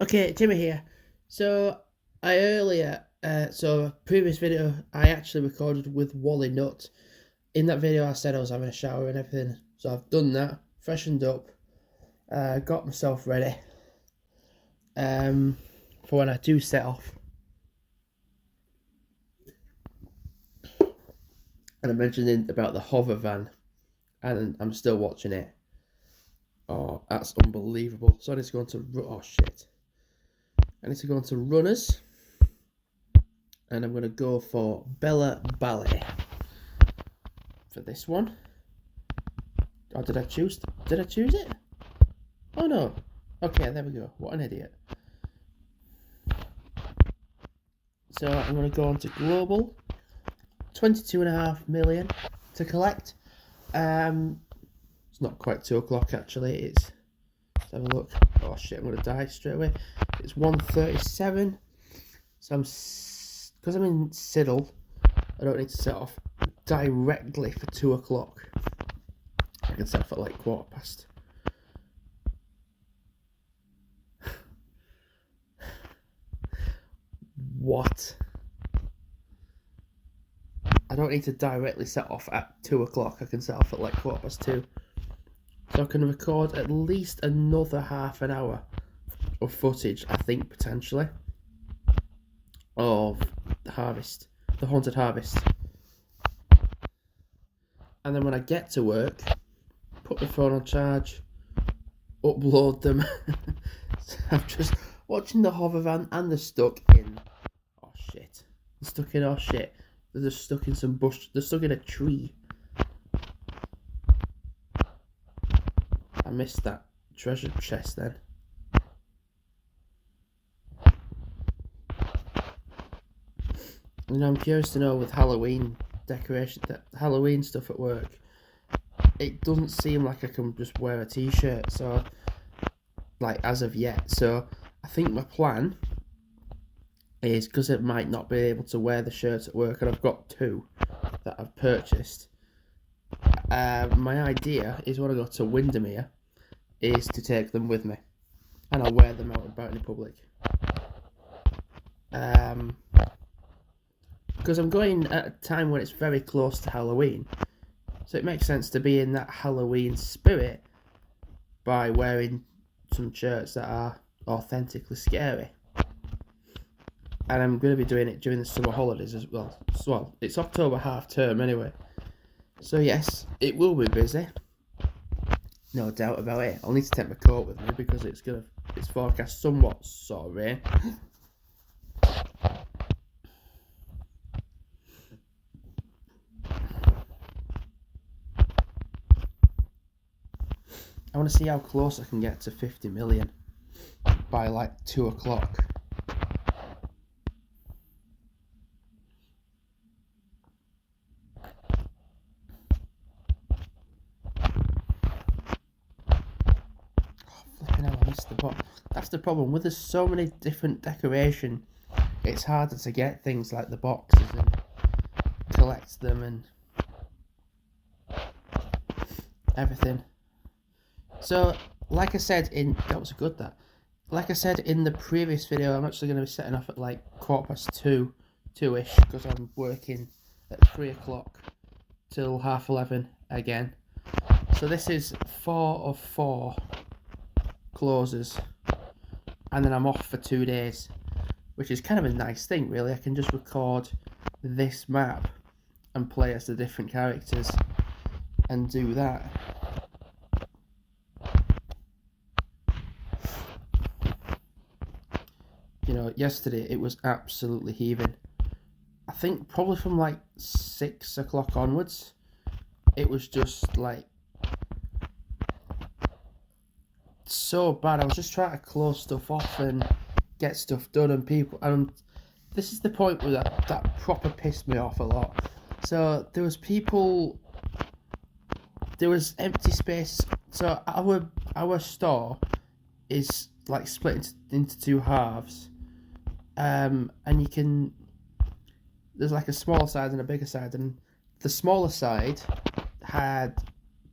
Okay, Jimmy here. So I earlier, previous video I actually recorded with Wally Nut. In that video I said I was having a shower and everything. So I've done that, freshened up, got myself ready for when I do set off. And I mentioned about the hover van, and I'm still watching it. Oh, that's unbelievable. So I need to go into oh shit. I need to go into runners, and I'm gonna go for Bella Ballet for this one. Oh, did I choose? Did I choose it? Oh no. Okay, there we go. What an idiot. So I'm going to go on to global. 22.5 million to collect. It's not quite 2 o'clock actually. Let's have a look. Oh shit, I'm going to die straight away. It's 1:37. So because I'm in Siddle, I don't need to set off directly for 2 o'clock. I can set off at like 1:15. What? I don't need to directly set off at 2 o'clock. I can set off at like 2:15. So I can record at least another half an hour of footage, I think, potentially, of the harvest, the haunted harvest. And then when I get to work, put my phone on charge, upload them. So I'm just watching the hover van and they're stuck in, oh shit, they're stuck in, oh shit, they're just stuck in some bush, they're stuck in a tree. I missed that treasure chest then. I'm curious to know with Halloween decoration, Halloween stuff at work, it doesn't seem like I can just wear a t-shirt, so, like, as of yet. So I think my plan is, because it might not be able to wear the shirts at work, and I've got two that I've purchased, my idea is when I go to Windermere is to take them with me, and I'll wear them out and about in public. Because I'm going at a time when it's very close to Halloween, so it makes sense to be in that Halloween spirit by wearing some shirts that are authentically scary. And I'm going to be doing it during the summer holidays as well. So it's October half term anyway. So yes, it will be busy. No doubt about it. I'll need to take my coat with me because it's forecast somewhat sort of rain. I want to see how close I can get to 50 million by like 2 o'clock. Flipping hell, I missed the box. That's the problem. With there's so many different decoration, it's harder to get things like the boxes and collect them and everything. So, like I said that was good that. Like I said in the previous video, I'm actually going to be setting off at like 2:15, 2ish, because I'm working at 3 o'clock till 11:30 again. So this is 4 of 4 closes, and then I'm off for 2 days, which is kind of a nice thing really. I can just record this map and play as the different characters and do that. You know, yesterday it was absolutely heaving. I think probably from like 6 o'clock onwards, it was just like so bad. I was just trying to close stuff off and get stuff done, and people, and this is the point where that proper pissed me off a lot. So there was empty space. So our store is like split into two halves, and there's like a smaller side and a bigger side, and the smaller side had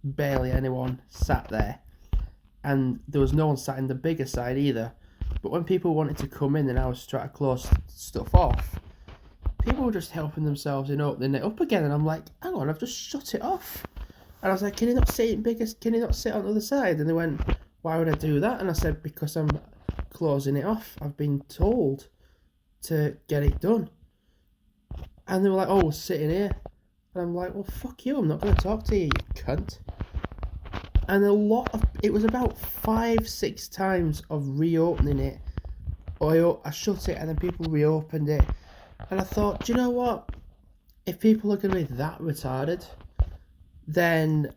barely anyone sat there, and there was no one sat in the bigger side either. But when people wanted to come in and I was trying to close stuff off, people were just helping themselves in opening it up again, and I'm like, hang on, I've just shut it off. And I was like, can you not see it bigger? Can you not sit on the other side? And they went, why would I do that? And I said, because I'm closing it off. I've been told to get it done. And they were like, oh, we're sitting here. And I'm like, well, fuck you, I'm not going to talk to you, you cunt. And it was about 5-6 times of reopening it. I shut it and then people reopened it. And I thought, do you know what? If people are going to be that retarded, then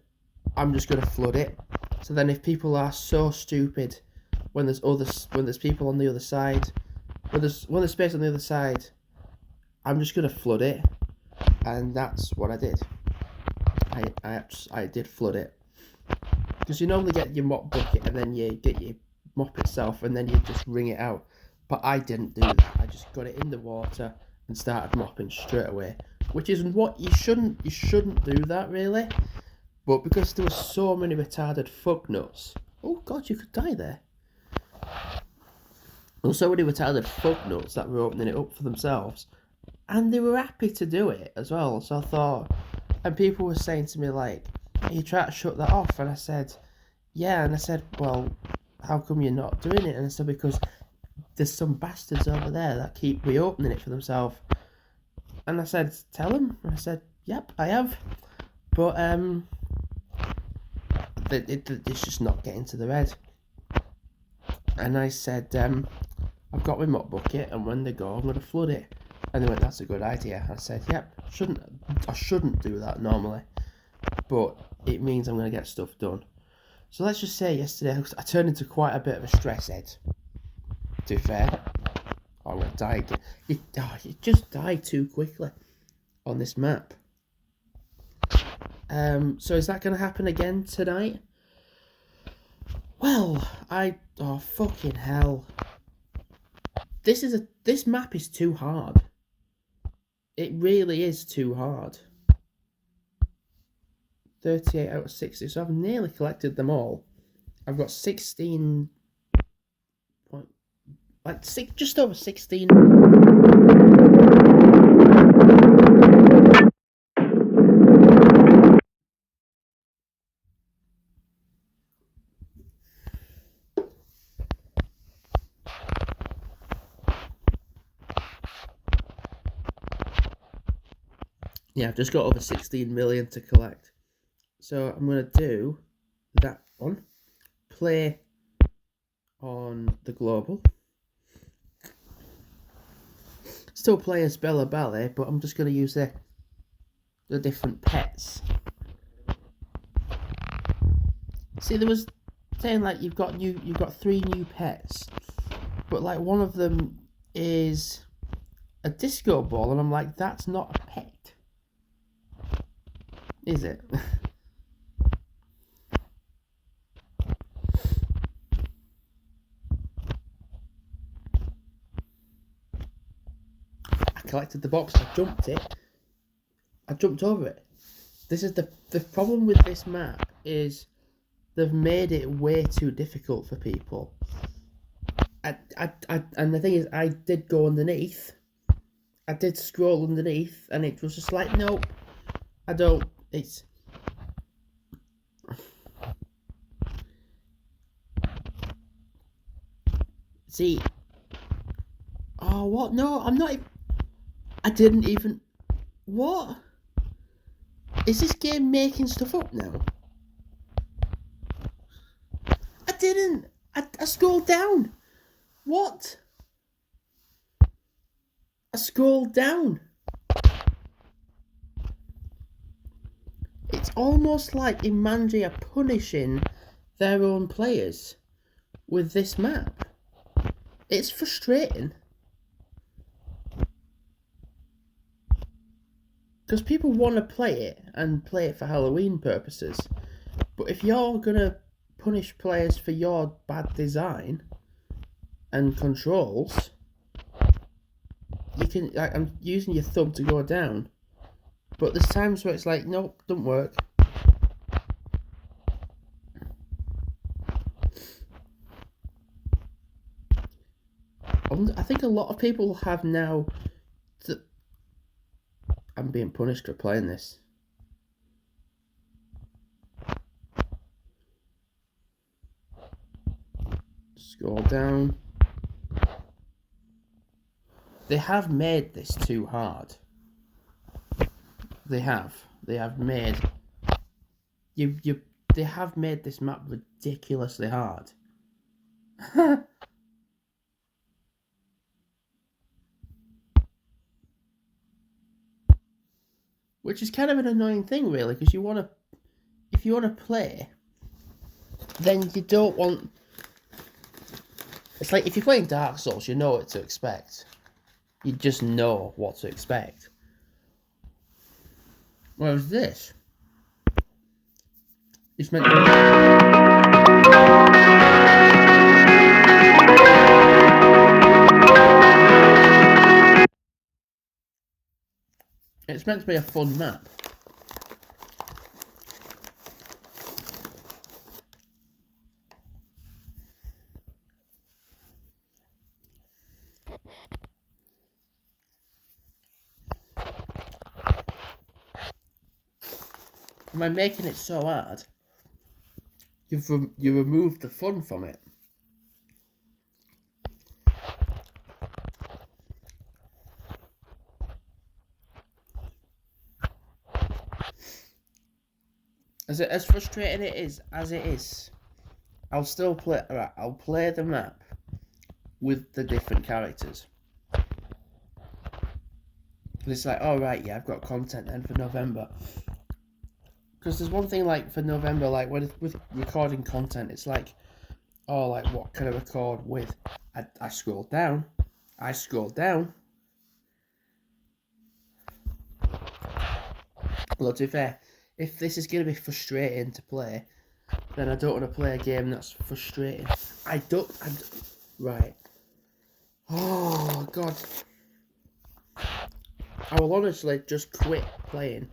I'm just going to flood it. So then if people are so stupid when there's people on the other side, when there's space on the other side, I'm just going to flood it. And that's what I did. I did flood it. Because you normally get your mop bucket and then you get your mop itself and then you just wring it out. But I didn't do that. I just got it in the water and started mopping straight away. Which is what you shouldn't do that really. But because there were so many retarded fucknuts. Oh god, you could die there. There were so many retarded fucknuts that were opening it up for themselves. And they were happy to do it as well. So I thought, and people were saying to me like, you try to shut that off? And I said, yeah. And I said, well, how come you're not doing it? And I said, because there's some bastards over there that keep reopening it for themselves. And I said, tell them. And I said, yep, I have. But it's just not getting to the head. And I said, I've got my mop bucket, and when they go, I'm going to flood it. And they went, that's a good idea. I said, yep, I shouldn't do that normally. But it means I'm going to get stuff done. So let's just say yesterday I turned into quite a bit of a stress head. To be fair. Oh, I'm going to die again. You just die too quickly on this map. So is that going to happen again tonight? Well, oh fucking hell. This map is too hard. It really is too hard. 38 out of 60, so I've nearly collected them all. I've got 16 point, like just over 16. Yeah, I've just got over 16 million to collect. So I'm going to do that one. Play on the global. Still play as Bella Ballet, but I'm just going to use the different pets. See, there was saying like you've got 3 new pets, but like one of them is a disco ball, and I'm like, that's not a pet, is it? I collected the box, I jumped over it. This is the problem with this map is they've made it way too difficult for people. And the thing is, I did go underneath. I did scroll underneath, and it was just like, nope, I don't. It's see. Oh, what? No, I'm not. I didn't even. What? Is this game making stuff up now? I didn't. I scrolled down. What? I scrolled down. It's almost like Imandri are punishing their own players with this map. It's frustrating. Because people want to play it and play it for Halloween purposes. But if you're going to punish players for your bad design and controls, you can, like, I'm using your thumb to go down. But there's times where it's like, nope, don't work. I think a lot of people have now. I'm being punished for playing this. Scroll down. They have made this too hard. They have made they have made this map ridiculously hard. Which is kind of an annoying thing, really, because if you want to play, then you don't want. It's like if you're playing Dark Souls, you know what to expect. You just know what to expect. Whereas this, it's meant to be a fun map. By making it so hard, you removed the fun from it. As frustrating as it is, I'll still play. Right, I'll play the map with the different characters. And it's like, oh right, yeah, I've got content then for November. Because there's one thing like for November, like with recording content, it's like, oh, like what can I record with? I scrolled down. Well, to be fair, if this is going to be frustrating to play, then I don't want to play a game that's frustrating. Right. Oh, God. I will honestly just quit playing.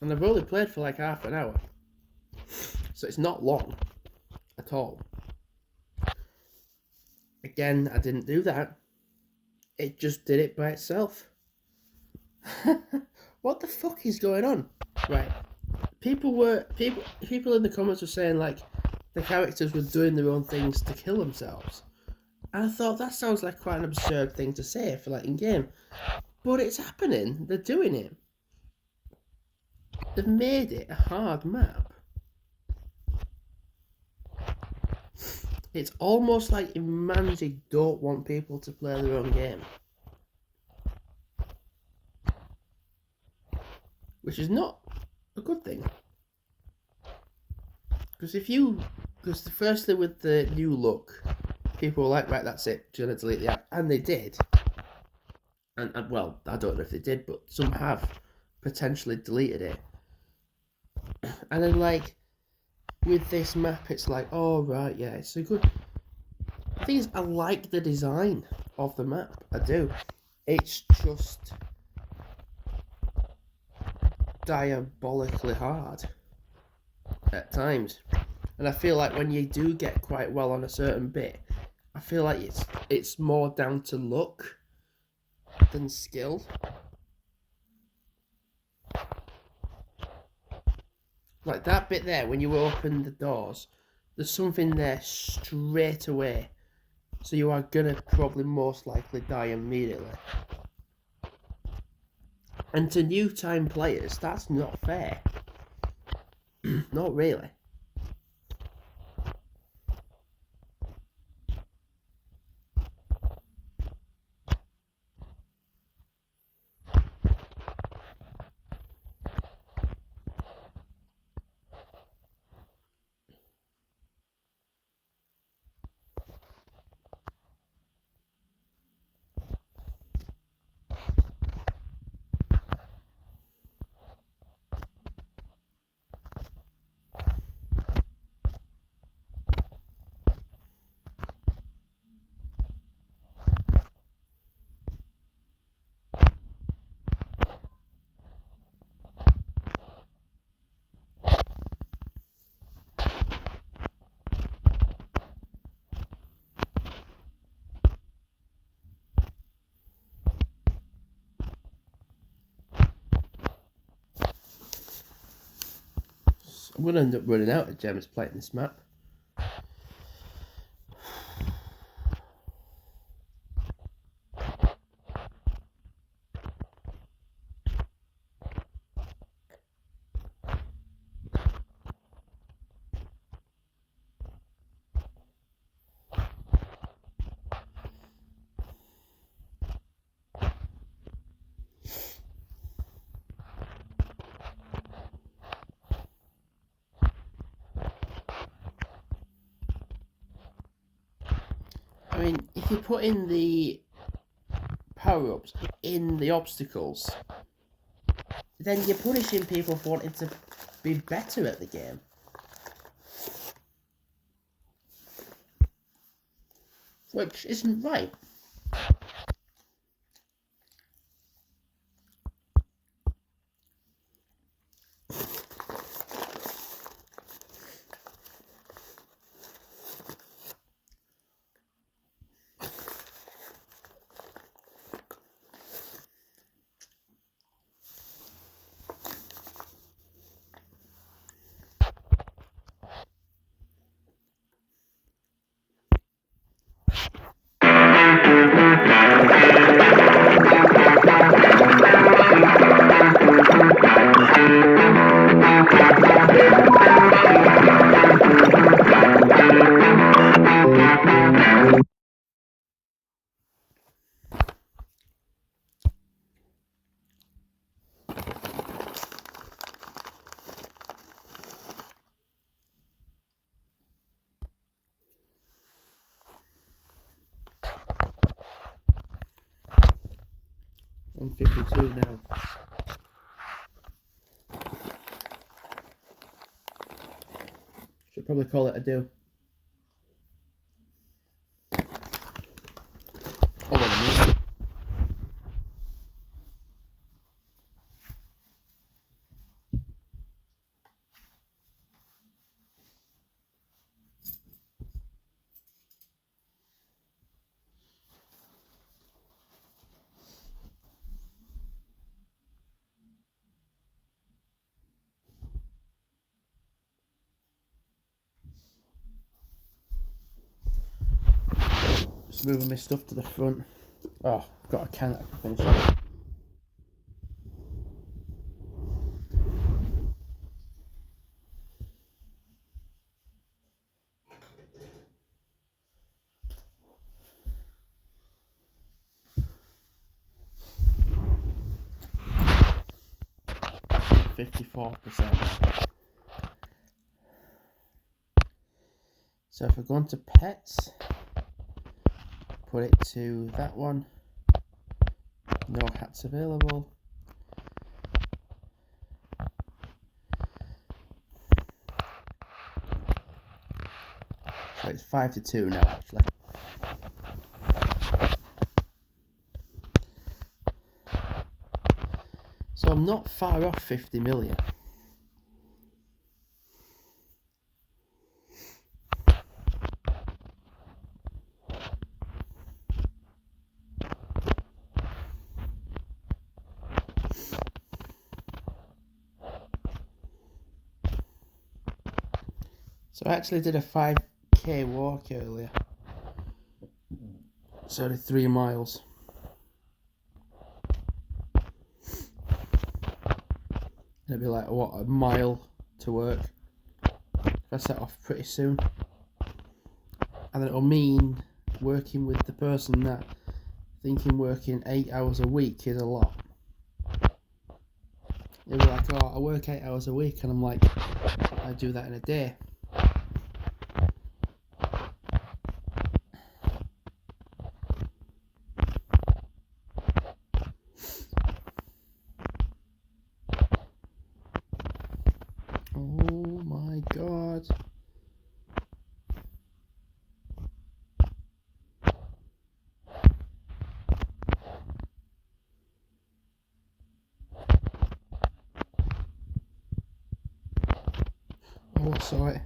And I've only played for like half an hour. So it's not long at all. Again, I didn't do that. It just did it by itself. What the fuck is going on? Right. People in the comments were saying like the characters were doing their own things to kill themselves. And I thought that sounds like quite an absurd thing to say for like in game. But it's happening. They're doing it. They've made it a hard map. It's almost like Manji don't want people to play their own game. Which is not a good thing. Because firstly with the new look, people were like, right, that's it, gonna delete the app. And they did. And well, I don't know if they did, but some have potentially deleted it. And then like, with this map, it's like, oh right, yeah, it's a good. The thing is, I like the design of the map. I do. It's just diabolically hard at times, and I feel like when you do get quite well on a certain bit, I feel like it's more down to luck than skill. Like that bit there, when you open the doors, there's something there straight away. So you are gonna probably most likely die immediately. And to new time players, that's not fair. Not really. I'm going to end up running out of gems playing this map. I mean, if you put in the power-ups in the obstacles, then you're punishing people for wanting to be better at the game. Which isn't right. I'm 52 now. Should probably call it a do. Hold on a minute. Just moving my stuff to the front. Oh, I've got a can that I can finish off. %. So if I go on to pets, put it to that one. No hats available. So it's 5-2 now, actually. So I'm not far off 50 million. So I actually did a 5k walk earlier. So I did 3 miles. It'd be like, what, a mile to work. If I set off pretty soon. And then it'll mean working with the person that thinking working 8 hours a week is a lot. They'll be like, oh, I work 8 hours a week, and I'm like, I do that in a day. Oh my god. Oh, sorry.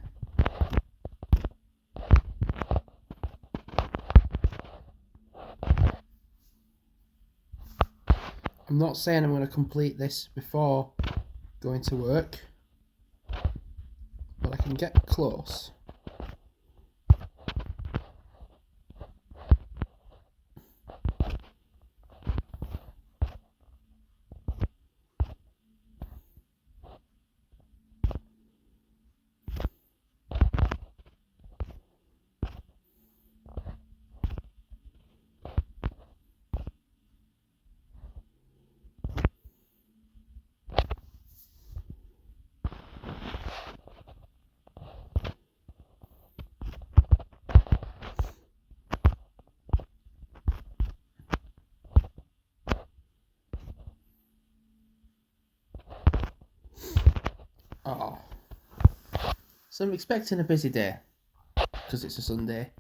I'm not saying I'm going to complete this before going to work. can get close. Oh, so I'm expecting a busy day because it's a Sunday.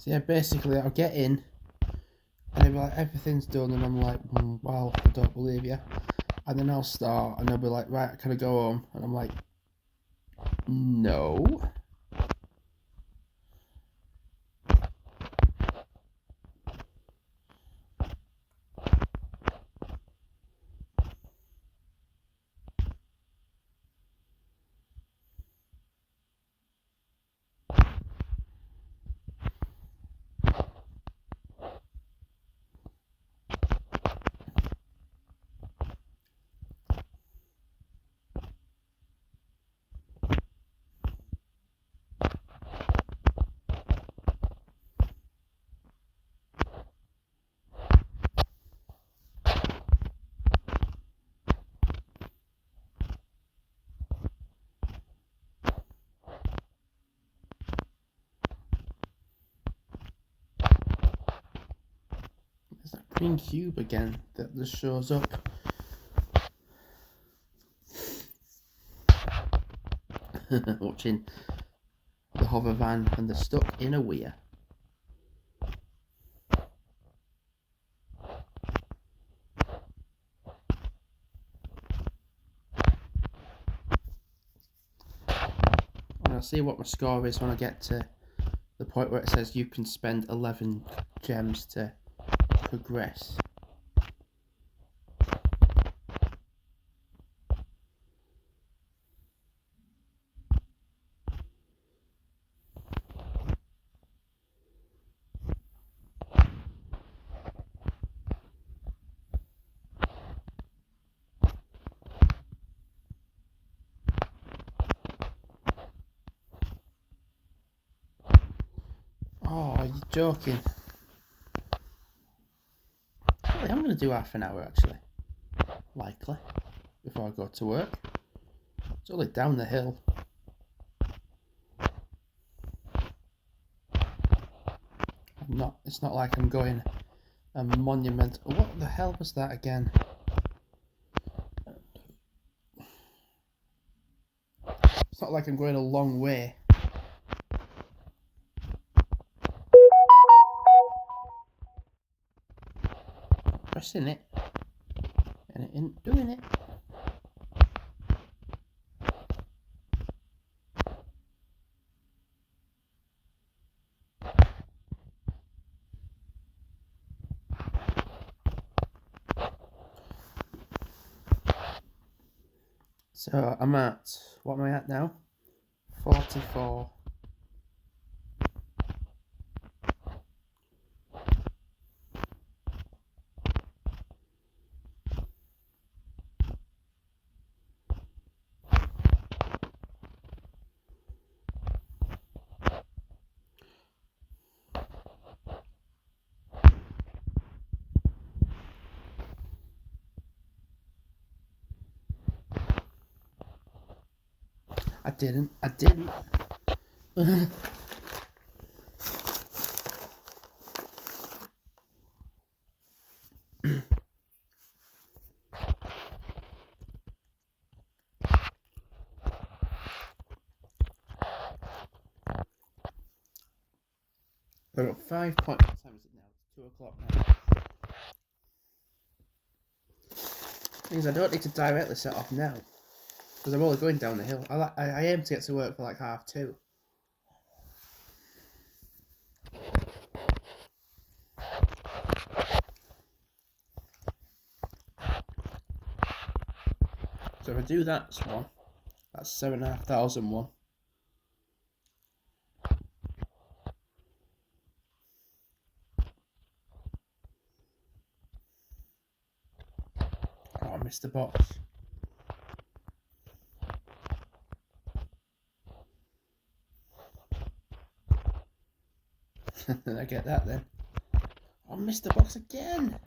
So yeah, basically I'll get in and they'll be like, everything's done, and I'm like, well, I don't believe you. And then I'll start and they'll be like, right, can I go home? And I'm like, no. There's that green cube again that just shows up. Watching the hover van and they're stuck in a weir. And I'll see what my score is when I get to the point where it says you can spend 11 gems to progress. Oh, are you joking? Probably I'm going to do half an hour actually. Likely. Before I go to work. It's only down the hill. It's not like I'm going a monument. What the hell was that again? It's not like I'm going a long way. Pressing it. And it isn't doing it. So I'm at, what am I at now? 44. I didn't. I've got 5 point. What time is it now? It's 2 o'clock now. Means I don't need to directly set off now because I'm only going down the hill. I aim to get to work for like 2:30. So if I do that one, that's 7,501. Oh, I missed the box. I get that then. Oh, I missed the box again.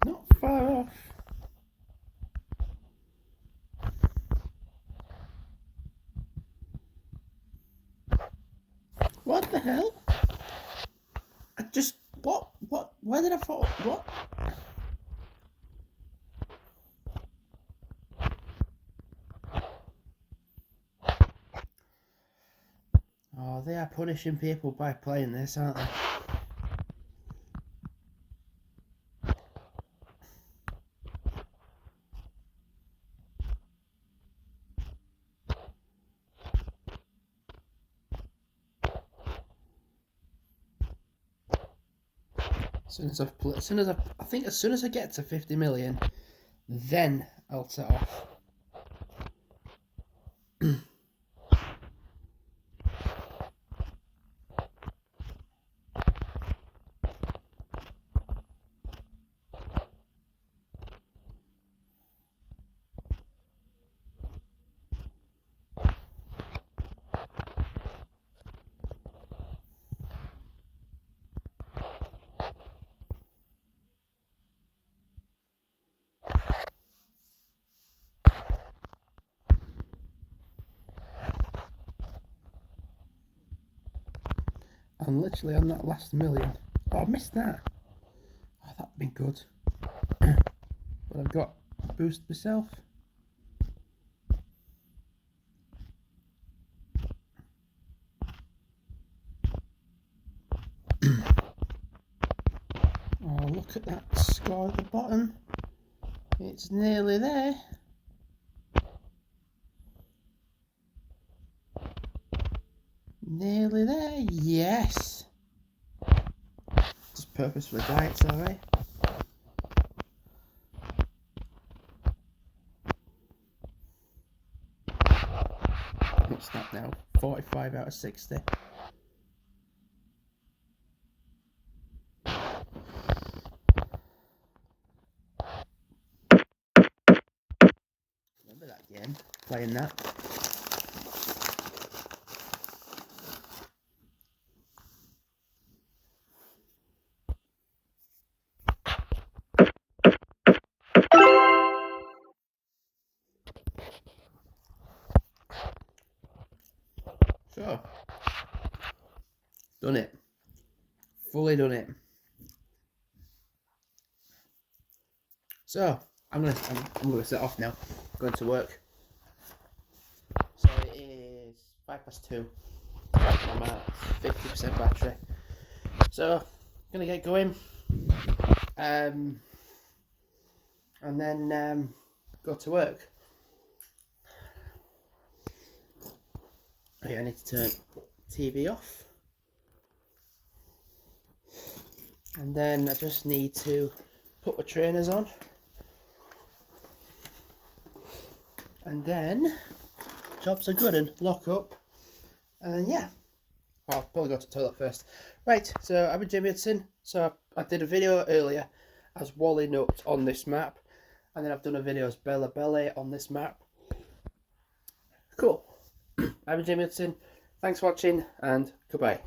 Not far off. What the hell? I just... What? Where did I fall? What? Oh, they are punishing people by playing this, aren't they? I think as soon as I get to 50 million, then I'll set off. I'm literally on that last million. Oh, I missed that. Oh, that'd be good. But I've got to boost myself. look at that score at the bottom. It's nearly there. Nearly there, yes. Just purposefully diets, alright. What's that now? 45 out of 60. Remember that game? Playing that. So, done it. Fully done it. So, I'm gonna set off now. Going to work. So it is 2:05. I'm at 50% battery. So, gonna get going. And then go to work. Okay, I need to turn TV off. And then I just need to put my trainers on. And then jobs are good and lock up. And then yeah. Well, I'll probably go to the toilet first. Right, so I'm J.M.R. So I did a video earlier as Wally Nut on this map. And then I've done a video as Bella Ballet on this map. Cool. I'm J.M.R. Thanks for watching and goodbye.